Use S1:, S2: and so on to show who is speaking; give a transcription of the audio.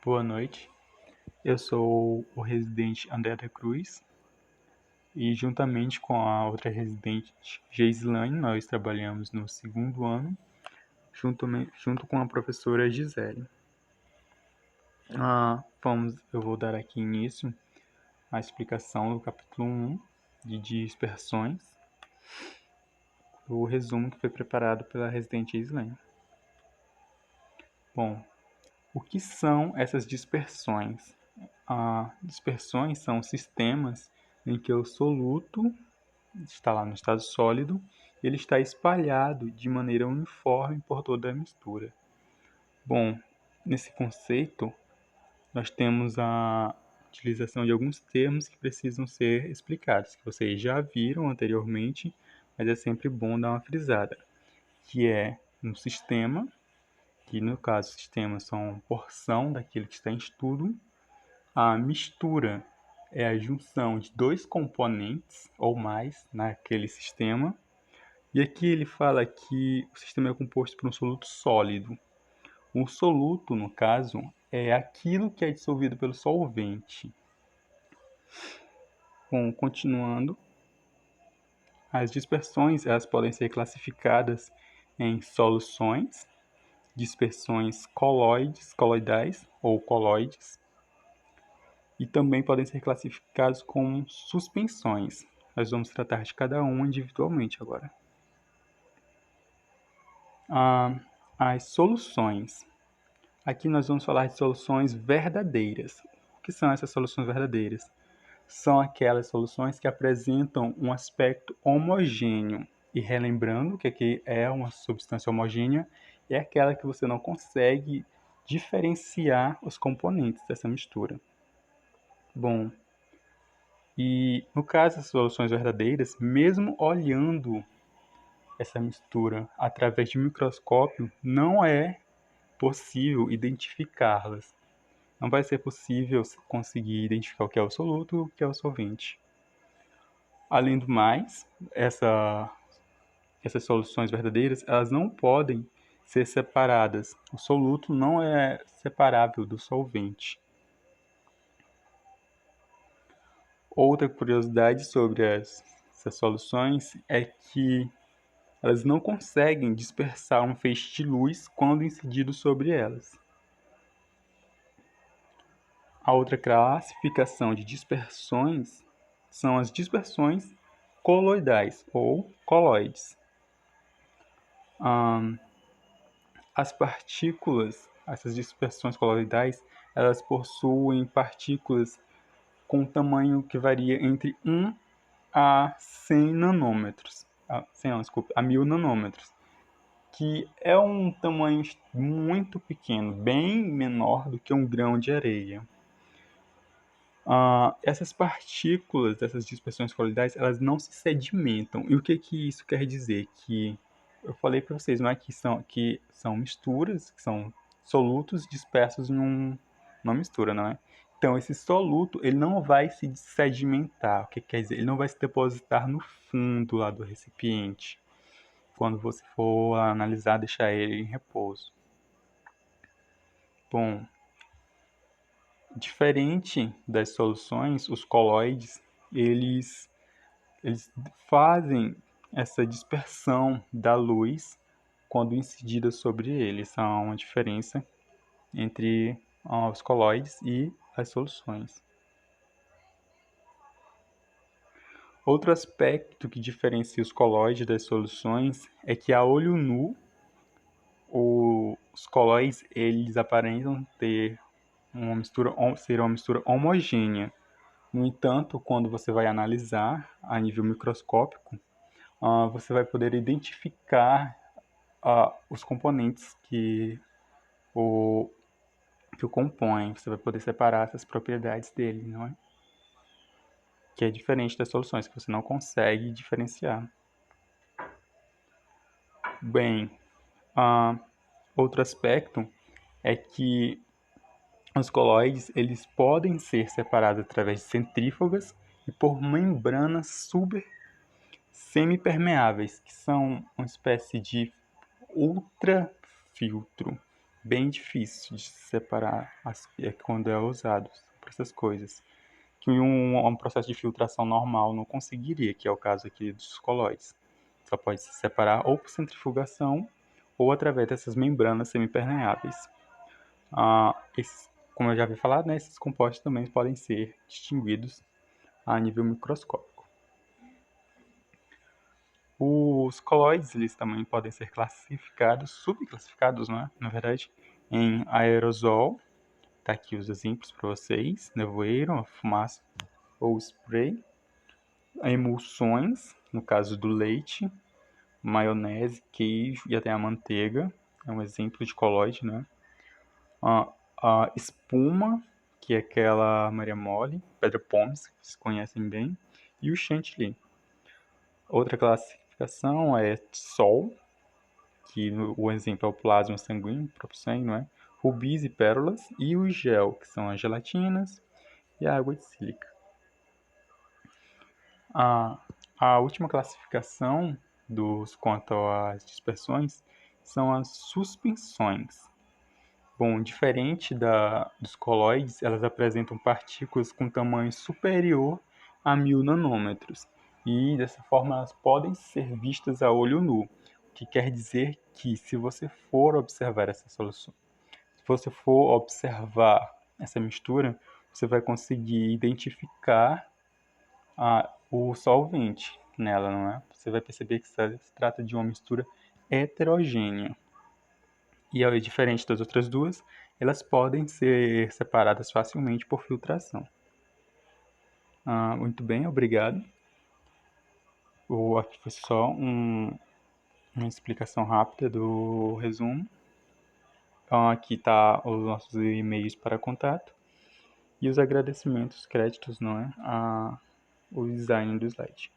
S1: Boa noite, eu sou o residente André da Cruz e juntamente com a outra residente Geislane, nós trabalhamos no segundo ano, junto com a professora Gisele. Eu vou dar aqui início à explicação do capítulo 1 de dispersões, o resumo que foi preparado pela residente Geislane. Bom, o que são essas dispersões? Dispersões são sistemas em que o soluto está lá no estado sólido, ele está espalhado de maneira uniforme por toda a mistura. Bom, nesse conceito, nós temos a utilização de alguns termos que precisam ser explicados, que vocês já viram anteriormente, mas é sempre bom dar uma frisada, que é um sistema, que no caso sistemas são porção daquilo que está em estudo. A mistura é a junção de dois componentes ou mais naquele sistema. E aqui ele fala que o sistema é composto por um soluto sólido. O soluto, no caso, é aquilo que é dissolvido pelo solvente. Bom, continuando, as dispersões elas podem ser classificadas em soluções, dispersões coloidais ou coloides, e também podem ser classificados como suspensões. Nós vamos tratar de cada uma individualmente agora. As soluções. Aqui nós vamos falar de soluções verdadeiras. O que são essas soluções verdadeiras? São aquelas soluções que apresentam um aspecto homogêneo. E relembrando que aqui é uma substância homogênea, é aquela que você não consegue diferenciar os componentes dessa mistura. Bom, e no caso das soluções verdadeiras, mesmo olhando essa mistura através de um microscópio, não é possível identificá-las. Não vai ser possível conseguir identificar o que é o soluto e o que é o solvente. Além do mais, essas soluções verdadeiras, elas não podem ser separadas. O soluto não é separável do solvente. Outra curiosidade sobre essas soluções é que elas não conseguem dispersar um feixe de luz quando incidido sobre elas. A outra classificação de dispersões são as dispersões coloidais ou coloides. As partículas, essas dispersões coloidais, elas possuem partículas com tamanho que varia entre 1 a 100 nanômetros. A 1000 nanômetros. Que é um tamanho muito pequeno, bem menor do que um grão de areia. Essas partículas, essas dispersões coloidais, elas não se sedimentam. E o que isso quer dizer? Que eu falei para vocês, não é que são misturas, que são solutos dispersos em uma mistura, não é? Então, esse soluto, ele não vai se sedimentar. O que quer dizer? Ele não vai se depositar no fundo lá do recipiente, quando você for analisar, deixar ele em repouso. Bom, diferente das soluções, os coloides, eles fazem essa dispersão da luz quando incidida sobre eles. Há uma diferença entre os coloides e as soluções. Outro aspecto que diferencia os coloides das soluções é que a olho nu, os coloides eles aparentam ser uma mistura homogênea. No entanto, quando você vai analisar a nível microscópico, você vai poder identificar os componentes que o compõem. Você vai poder separar essas propriedades dele, não é? Que é diferente das soluções, que você não consegue diferenciar. Bem, outro aspecto é que os coloides eles podem ser separados através de centrífugas e por membranas semipermeáveis, que são uma espécie de ultrafiltro bem difícil de separar quando é usado para essas coisas. Que um processo de filtração normal não conseguiria, que é o caso aqui dos colóides. Só pode se separar ou por centrifugação ou através dessas membranas semipermeáveis. Como eu já havia falado, né, esses compostos também podem ser distinguidos a nível microscópico. Os colóides, eles também podem ser classificados, subclassificados, né, na verdade, em aerosol. Tá aqui os exemplos para vocês: nevoeiro, fumaça ou spray. Emulsões, no caso do leite, maionese, queijo e até a manteiga, é um exemplo de colóide, né? A espuma, que é aquela Maria Mole, pedra pómez, que vocês conhecem bem, e o chantilly. Outra classificação é sol, que o exemplo é o plasma sanguíneo, o próprio sangue, não é? Rubis e pérolas, e o gel, que são as gelatinas e a água de sílica. A última classificação quanto às dispersões são as suspensões. Bom, diferente dos colóides, elas apresentam partículas com tamanho superior a 1000 nanômetros e dessa forma elas podem ser vistas a olho nu, o que quer dizer que se você for observar essa solução, se você for observar essa mistura, você vai conseguir identificar o solvente nela, não é? Você vai perceber que se trata de uma mistura heterogênea. E é diferente das outras duas, elas podem ser separadas facilmente por filtração. Muito bem, obrigado. Aqui foi só uma explicação rápida do resumo. Então, aqui está os nossos e-mails para contato e os agradecimentos, créditos, não é? O design do slide.